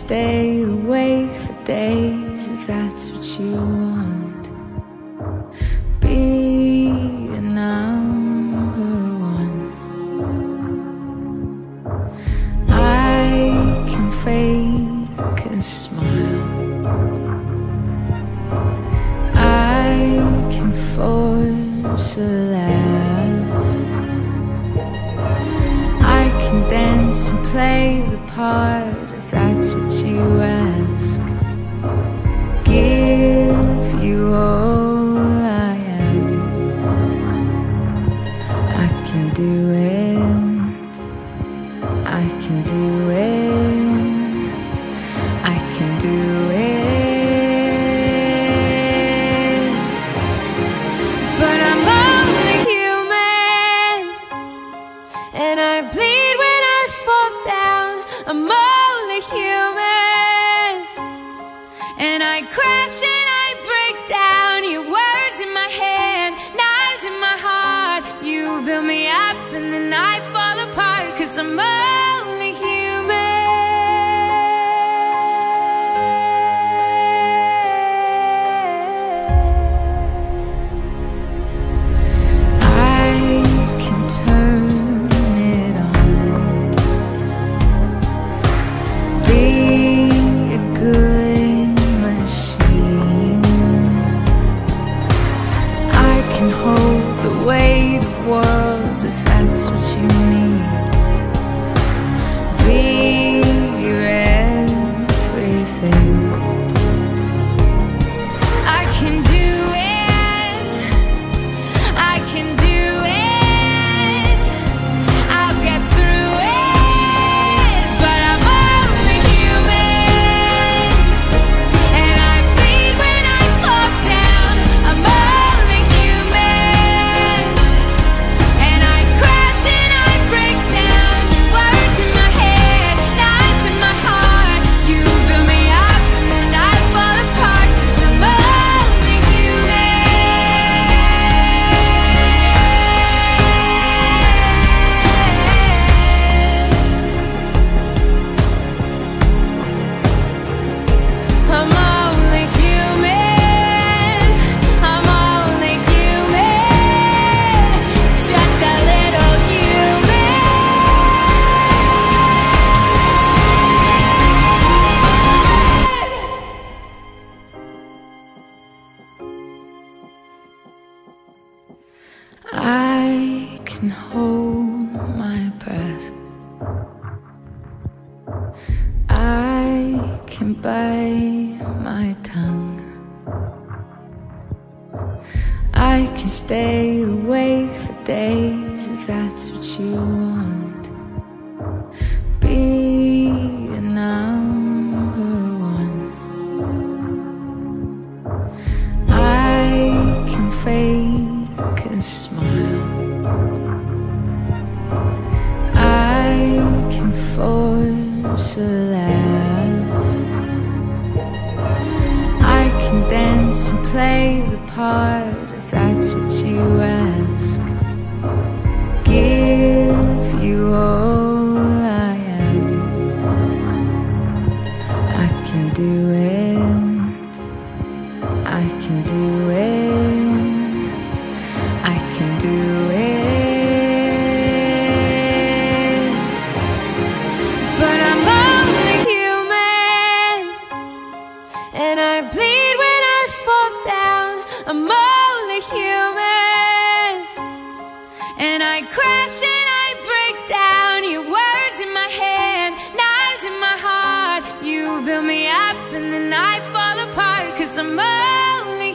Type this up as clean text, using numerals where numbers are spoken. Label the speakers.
Speaker 1: stay awake for days if that's what you want. Be a number one. I can fake a smile, I can force a laugh, I can dance and play the part if that's what you ask. Give you all I am. I can do it, I can do it, I can do it. But I'm only human, and I bleed when I fall down. I'm only human, and I crash and I break down. Your words in my head, knives in my heart. You build me up and then I fall apart, 'cause I'm only human. I can turn it on, be a good machine. I can hold the weight of worlds if that's what you need. Be your everything. I can do it, I can do it, I'll get through it. But I'm only human, and I bleed when I fall down. I'm only human, and I crash and I break down. Words in my head, knives in my heart. You build me up and then I fall apart, 'cause I'm only I'm only human, I'm only human, just a little human. I can hold my breath, I can bite my tongue, I can stay awake for days if that's what you want. Be a number one. I can fake a smile, I can force a laugh, I can dance and play the part if that's what you ask. Give you all I am. I can do it, I can do it, I can do it. But I'm only human, and I bleed when I fall down. I'm only human, and I crash and I break down. Your words in my head, knives in my heart. You build me up and then I fall apart, 'cause I'm only